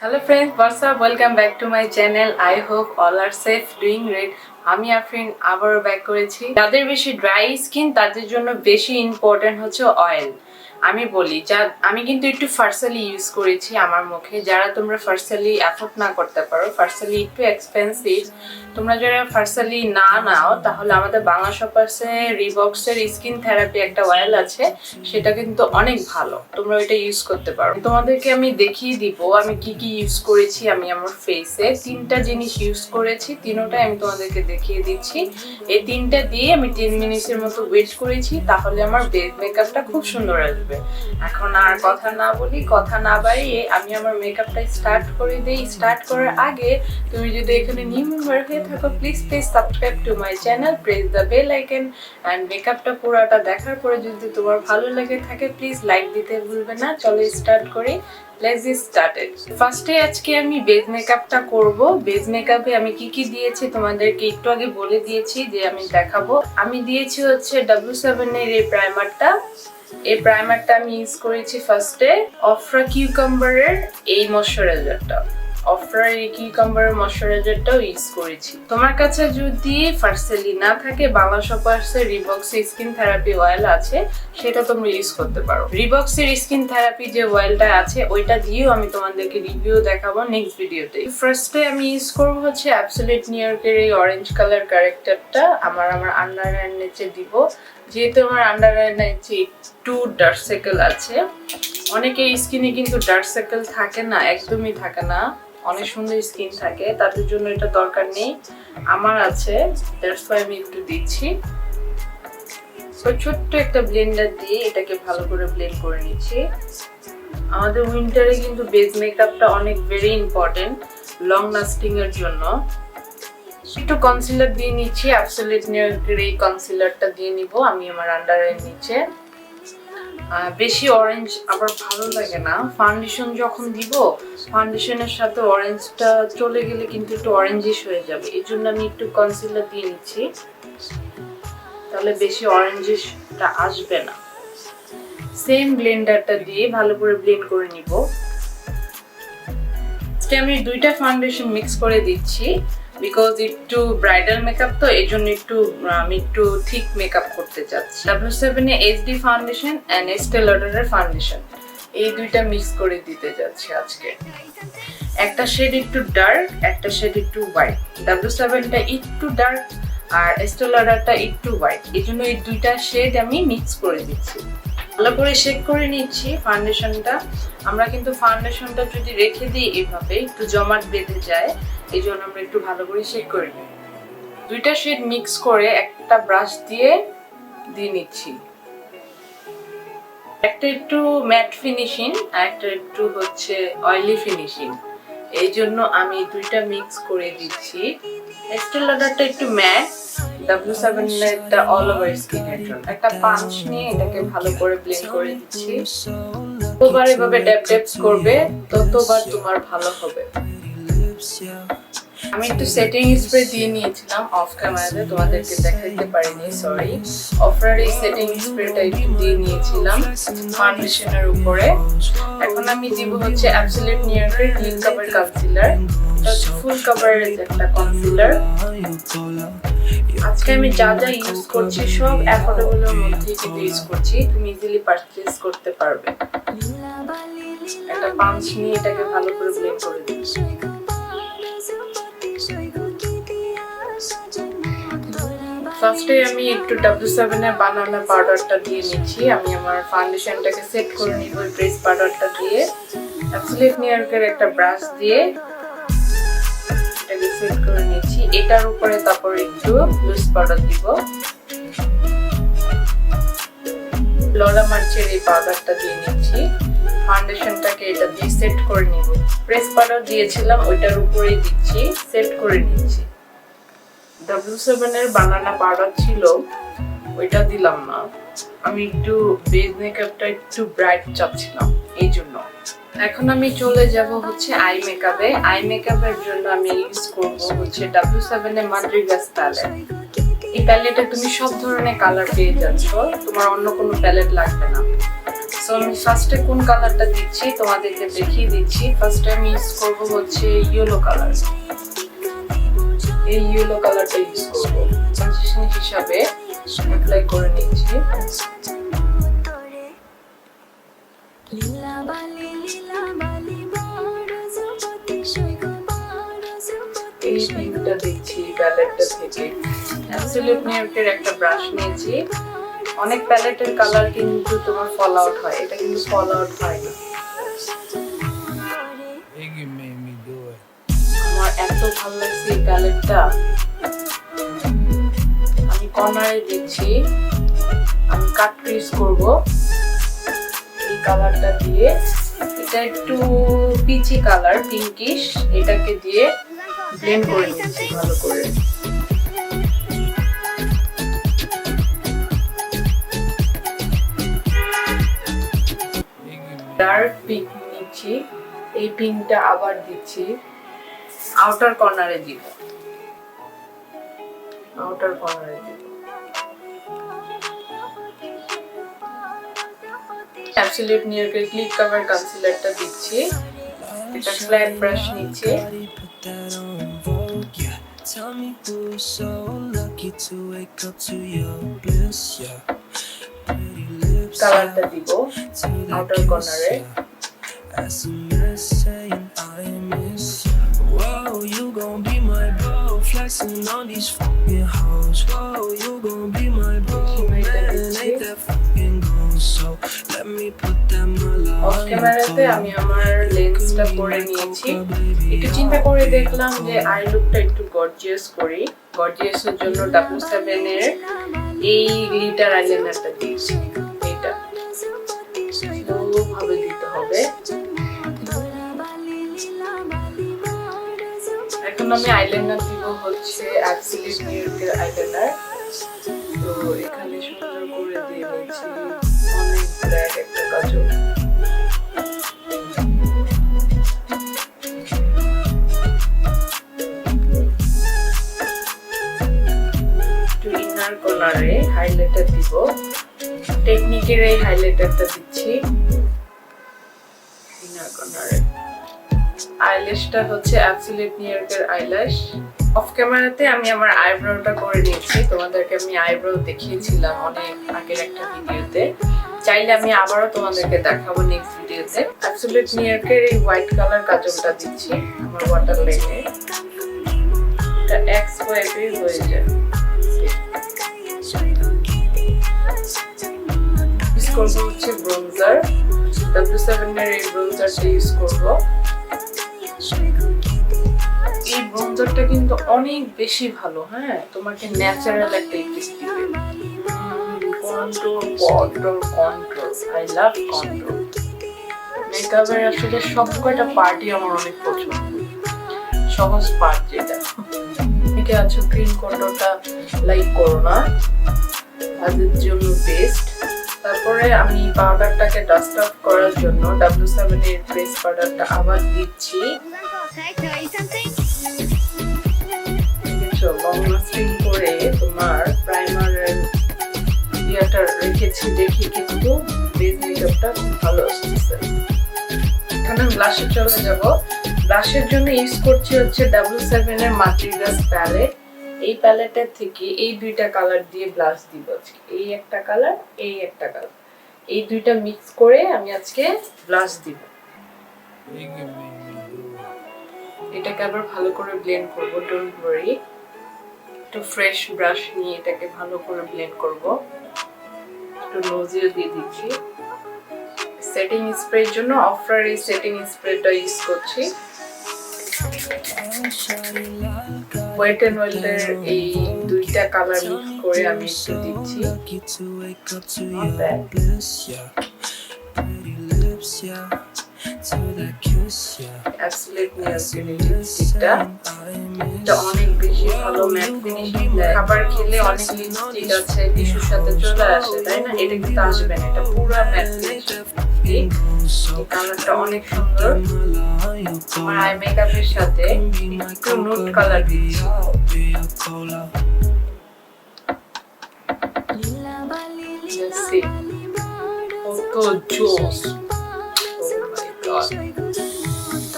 Hello friends, what's up? Welcome back to my channel. I hope all are safe, doing great. আমি আফরিন আবারও back করেছি। যাদের বেশি dry skin তাদের জন্য বেশি ইম্পর্টেন্ট হচ্ছে অয়েল। আমি বলি আমি কিন্তু একটু ফার্সালি ইউজ করেছি আমার মুখে। যারা তোমরা ফার্সালি অ্যাফোর্ড না করতে পারো, ফার্সালি একটু এক্সপেন্সিভ, তোমরা যারা ফার্সালি না নাও তাহলে আমাদের বাংলা শপার্সে রিবক্সের স্কিন থেরাপি একটা অয়েল আছে, সেটা কিন্তু অনেক ভালো, তোমরা ওইটা ইউজ করতে পারো। তোমাদেরকে আমি দেখিয়ে দিব আমি কি কি ইউজ করেছি। আমি আমার ফেসে 3টা জিনিস ইউজ করেছি, তিনোটাই আমি তোমাদেরকে দেখিয়ে দিচ্ছি। এই 3টা দিয়ে আমি 10 মিনিটের মতো ওয়েট করেছি, তাহলে আমার বেস মেকআপটা খুব সুন্দর আসবে। এখন আর কথা না বলি, কথা না বাড়িয়ে আমি আমার মেকআপটা স্টার্ট করে দেই। স্টার্ট করার আগে তুমি যদি এখানে নিউ মেম্বার হয়ে থাকো, please subscribe to my channel, press the bell icon and মেকআপটা পুরোটা দেখার পরে যদি তোমার ভালো লাগে থাকে প্লিজ লাইক দিতে ভুলবে না। চলো স্টার্ট করি। Let's get started. ফার্স্টে আজকে আমি বেস মেকআপটা করব। বেস মেকআপে আমি কি কি দিয়েছি তোমাদেরকে একটু আগে বলে দিয়েছি যে আমি দেখাবো। আমি দিয়েছি হচ্ছে W7 এর এই প্রাইমারটা। এই প্রাইমারটা আমি ইউজ করেছি ফার্স্টে অফরা কিউকাম্বারের এই ময়শ্চারাইজারটা। অফরার এই কিউকাম্বারের ময়শ্চারাইজারটাও ইউজ করেছি। তোমার কাছে যদি ফার্সালি না থাকে, বাংলা শপার্সের রিবক্সের স্কিন থেরাপি অয়েল আছে, সেটা তোমরা ইউজ করতে পারো। রিবক্সের স্কিন থেরাপি যে অয়েলটা আছে ওইটা দিয়েও আমি তোমাদেরকে রিভিউ দেখাবো নেক্সট ভিডিওতে। ফার্স্টে আমি ইউজ করবো হচ্ছে অ্যাবসলিউট নিউইয়র্কের এই অরেঞ্জ কালার কারেক্টারটা আমার আন্ডার আইয়ের নিচে দিব। যেহেতু আমার আন্ডার আইয়ের নিচে একটু ডার্ক সার্কেল আছে, অনেকের স্কিনে কিন্তু ডার্ক সার্কেল থাকে না, একদমই থাকে না, অনেক সুন্দর স্কিন থাকে, তাদের জন্য এটা দরকার নেই। আমার আছে, দ্যাটস ওয়াই আমি একটু দিচ্ছি। সো ছোট্ট একটা ব্লেন্ডার দিয়ে এটাকে ভালো করে ব্লেন্ড করে নিচ্ছি। আমাদের উইন্টারে কিন্তু বেস মেকআপটা অনেক ভেরি ইম্পর্টেন্ট লং লাস্টিং এর জন্য। একটু কনসিলার দিয়ে নিচ্ছি, অ্যাবসলিউট নিউইয়র্কের এই কনসিলারটা দিয়ে নিব আমি আমার আন্ডার আইয়ের নিচে। বেশি অরেঞ্জ আবার ভালো লাগে না, ফাউন্ডেশন যখন দিব ফাউন্ডেশনের সাথে অরেঞ্জটা চলে গেলে কিন্তু একটু অরেঞ্জিশ হয়ে যাবে, এই জন্য আমি একটু কনসিলার দিয়ে নিচ্ছি, তাহলে বেশি অরেঞ্জিশটা আসবে না। সেম ব্লেন্ডারটা দিয়ে ভালো করে ব্লেন্ড করে নিব। আমি 2টা ফাউন্ডেশন মিক্স করে দিচ্ছি, বিকজ একটু ব্রাইডাল মেকআপ তো এই জন্য আমি একটু থিক মেকআপ করতে চাচ্ছি। W7 এর HD foundation and Estee Lauder এর ফাউন্ডেশন, এই 2টা মিক্স করে দিতে যাচ্ছি আজকে। একটা শেড একটু ডার্ক, একটা শেড একটু হোয়াইট। W7 টা একটু ডার্ক আর Estee Lauder টা একটু হোয়াইট, এই জন্য এই 2টা শেড আমি মিক্স করে দিচ্ছি। ভালো করে শেক করে নিচ্ছি ফাউন্ডেশনটা। আমরা কিন্তু ফাউন্ডেশনটা যদি রেখে দিই এভাবে একটু জমাট বেঁধে যায়, এই জন্য আমরা একটু ভালো করে শেক করে নিই। 2টা শেড মিক্স করে একটা ব্রাশ দিয়ে নিচ্ছি। একটা একটু ম্যাট ফিনিশিং আর একটা একটু হচ্ছে অয়েলি ফিনিশিং, এই জন্য আমি 2টা মিক্স করে দিচ্ছি। Estee Lauderটা একটু ম্যাট, W7 এরটা অল ওভার স্কিনের জন্য। একটা পাঞ্চ নিয়ে এটাকে ভালো করে ব্লেন্ড করে দিচ্ছি। যতবার এভাবে ড্যাপস করবে ততবার তোমার ভালো হবে। আমি একটু সেটিং স্প্রে দিয়ে নিয়েছিলাম অফ ক্যামেরাতে, তোমাদেরকে দেখাইতে পারিনি, সরি। অফরার এই সেটিং স্প্রেটা একটু দিয়ে নিয়েছিলাম ফাউন্ডেশনের উপরে। এখন আমি দিব হচ্ছে অ্যাবসলিউট নিউইয়র্কের ক্লিন কভার কনসিলার। এটা হচ্ছে ফুল কভারের একটা কনসিলার। আজকে আমি যা যা ইউজ করছি সব অ্যাফোর্ডেবলের মধ্যে কিন্তু ইউজ করছি, তুমি ইজিলি পারচেজ করতে পারবে। একটা পাঞ্চ নিয়ে এটাকে ভালো করে ব্লেন্ড করে দিচ্ছি। ফার্স্টে আমি একটু W7 এর বানানা পাউডারটা দিয়ে নিচ্ছি। আমি আমার ফাউন্ডেশনটাকে সেট করে নিব প্রেস পাউডারটা দিয়ে। অ্যাবসলিউট নিউইয়র্কের একটা ব্রাশ দিয়ে এটাকে সেট করে নিচ্ছি। এটার উপরে তারপরে একটু লুজ পাউডার দিব। লরা মার্চিয়ের এই পাউডারটা দিয়ে নিচ্ছি। ফাউন্ডেশনটাকে এটা দিয়ে সেট করে নিব। প্রেস পাউডার দিয়েছিলাম ওইটার উপরেই দিচ্ছি, সেট করে নিচ্ছি। W7 এর বানানা পাউডার ছিল ওইটা দিলাম না, আমি একটু বেস মেকআপটা একটু ব্রাইট চাচ্ছিলাম, এই জন্য। এখন আমি চলে যাব হচ্ছে আই মেকআপে। আই মেকআপের জন্য আমি ইউজ করব হচ্ছে W7 এর মাদ্রি গ্রাস প্যালেট। এই প্যালেটে তুমি সব ধরনের কালার পেয়ে যাচ্ছ, তোমার অন্য কোনো প্যালেট লাগবে না। সো আমি ফার্স্টে কোন কালারটা দিচ্ছি তোমাদেরকে দেখিয়ে দিচ্ছি। ফার্স্টে আমি ইউজ করব হচ্ছে ইয়েলো কালার। এই ইয়েলো কালারটা ইউজ করব ট্রানজিশন হিসাবে অ্যাপ্লাই করে নিচ্ছি। এই পিঙ্কটা দিচ্ছি প্যালেটটা থেকে। অ্যাবসলিউট নিউইয়র্কের একটা ব্রাশ নিয়েছি। অনেক প্যালেটের কালার কিন্তু তোমার ফল আউট হয়, এটা কিন্তু ফল আউট হয় না। আমার এত ভালো লাগছে এই প্যালেটটা। আমি কর্নারে দিচ্ছি, আমি কাট ক্রিজ করব এই কালারটা দিয়ে। এটা একটু পিচি কালার, পিঙ্কিশ। এটাকে দিয়ে ব্লেন্ড করে নিচ্ছি ভালো করে। ডার্ক পিঙ্ক নিচ্ছি, এই পিঙ্কটা আবার দিচ্ছি, আউটার কর্নারে দিব, আউটার কর্নারে দিব। অ্যাবসলিউট নিউইয়র্কের ক্লিপ কভার কনসিলারটা দিচ্ছি। এটা ফ্ল্যাট ব্রাশ নিচ্ছি। কালারটা দিব আউটার কর্নারে। অফ ক্যামেরাতে আমি আমার লেন্সটা পরে নিয়েছি। একটু চিন্তা করে দেখলাম যে আই লুকটা একটু গর্জিয়াস করি। গর্জিয়াসের জন্য W7 এর এই গ্লিটার আইলাইনারটা দিয়েছি। এটা ভাবে দিতে হবে। এখন আমি আইলাইনার দিব হচ্ছে অ্যাবসলিউট নিউইয়র্কের আইলাইনার। তো এখানে সুন্দর করে দিয়ে দিয়েছি অনেক ব্ল্যাক একটা কাজল। ইনার কর্নারে হাইলাইটার দিব। টেকনিকের এই হাইলাইটারটা দিচ্ছি ইনার কর্নারে। আইল্যাশটা হচ্ছে অ্যাবসলিউট নিউইয়র্কের আইল্যাশ। অফ ক্যামেরাতে আমি আমার আইব্রোটা করে নিয়েছি। তোমাদেরকে আমি আইব্রো দেখিয়েছিলাম অনেক আগের একটা ভিডিওতে। চাইলে আমি আবারও তোমাদেরকে দেখাবো নেক্সট ভিডিওতে। অ্যাবসলিউট নিউইয়র্কের এই হোয়াইট কালার কাজলটা দিচ্ছি আমার ওয়াটার লাইনে। এটা এক্স ওয়াইপে হয়ে যায়। ইউজ করবো হচ্ছে ব্রোঞ্জার। W7 এর এই ব্রোঞ্জারটা ইউজ করবো। এই ব্রোঞ্জারটা কিন্তু অনেক বেশি ভালো। হ্যাঁ, তোমাকে ন্যাচারাল একটা ইফেক্ট দিবে। Control control control, I love control. মেকআপের আসলে সব কয়টা পার্টি আমার অনেক পছন্দ। সহজ পার্ট যেটা এটা আছে, ক্রিম কন্ট্রোলটা লাইক করো না, তাদের জন্য বেস্ট। তারপরে আমি পাউডারটাকে ডাস্ট অফ করার জন্য W7 এর ফেস পাউডারটা আবার দিচ্ছি। লং লাস্টিং করে তোমার প্রাইমারের ইয়াটা রেখেছি দেখি কিন্তু বেস মেকআপটা খুব ভালো আসছে। এখানে ব্লাশে চলে যাব। ব্লাশের জন্য ইউজ করছি হচ্ছে W7 এর মার্দি গ্রাস প্যালেট। এই প্যালেটের থেকে এই দুইটা কালার দিয়ে ব্লাশ দিব আজকে। এই একটা কালার, এই একটা কালার, এই দুইটা মিক্স করে আমি আজকে ব্লাশ দিব। এটাকে আবার ভালো করে ব্লেন্ড করব। ডোন্ট ওয়ারি, একটু ফ্রেশ ব্রাশ নিয়ে এটাকে ভালো করে ব্লেন্ড করব। একটু নোজিও দিয়ে দিচ্ছি। সেটিং স্প্রের জন্য অফরার এই সেটিং স্প্রেটা ইউজ করছি। ওয়েট এন্ড ওয়েল্ডের এই দুইটা কালার মিক্স করে আমি একটু দিচ্ছি। অ্যাবসলিউট নিউইয়র্কের লিপস্টিকটা এটা অনেক বেশি ভালো ম্যাট ফিনিশিং দেয়। খাবার খেলে অনেক লিপস্টিক আছে টিস্যুর সাথে চলে আসে, তাই না? এটা কিন্তু আসবে না, এটা পুরো ম্যাট ফিনিশিং। এই কালারটা অনেক সুন্দর। আমার আই মেকআপের সাথে একটু নুড কালার দিচ্ছি। জোস।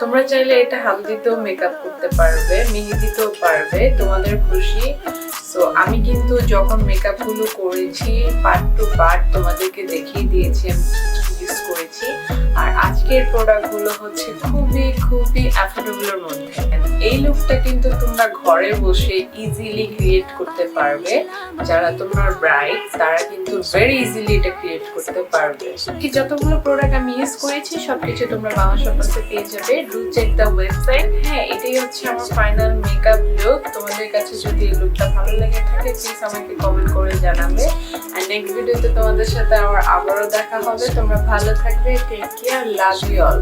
তোমরা চাইলে এটা হালদিতেও মেকআপ করতে পারবে, মেহেদিতেও পারবে, তোমাদের খুশি। সো আমি কিন্তু যখন মেকআপ গুলো করেছি পার্ট টু পার্ট তোমাদেরকে দেখিয়ে দিয়েছি আমি ইউজ করেছি। আর আজকের প্রোডাক্ট গুলো হচ্ছে খুবই খুবই অ্যাফোর্ডেবলের মধ্যে। এই লুকটা কিন্তু তোমরা ঘরে বসে ইজিলি ক্রিয়েট করতে পারবে। যারা তোমার ব্রাইড তারা কিন্তু ভেরি ইজিলি এটা ক্রিয়েট করতে পারবে। কি যতগুলো প্রোডাক্ট আমি ইউজ করেছি সবকিছু তোমরা বাংলা শপার্সে পেয়ে যাবে। Do check the website. হ্যাঁ, এটাই হচ্ছে আমার ফাইনাল মেকআপ লুক। তোমাদের কাছে যদি এই লুকটা ভালো লেগে থাকে প্লিজ আমাকে কমেন্ট করে জানাবে। আর নেক্সট ভিডিওতে তোমাদের সাথে আবারও দেখা হবে। তোমরা ভালো থাকবে। Take care, love you all.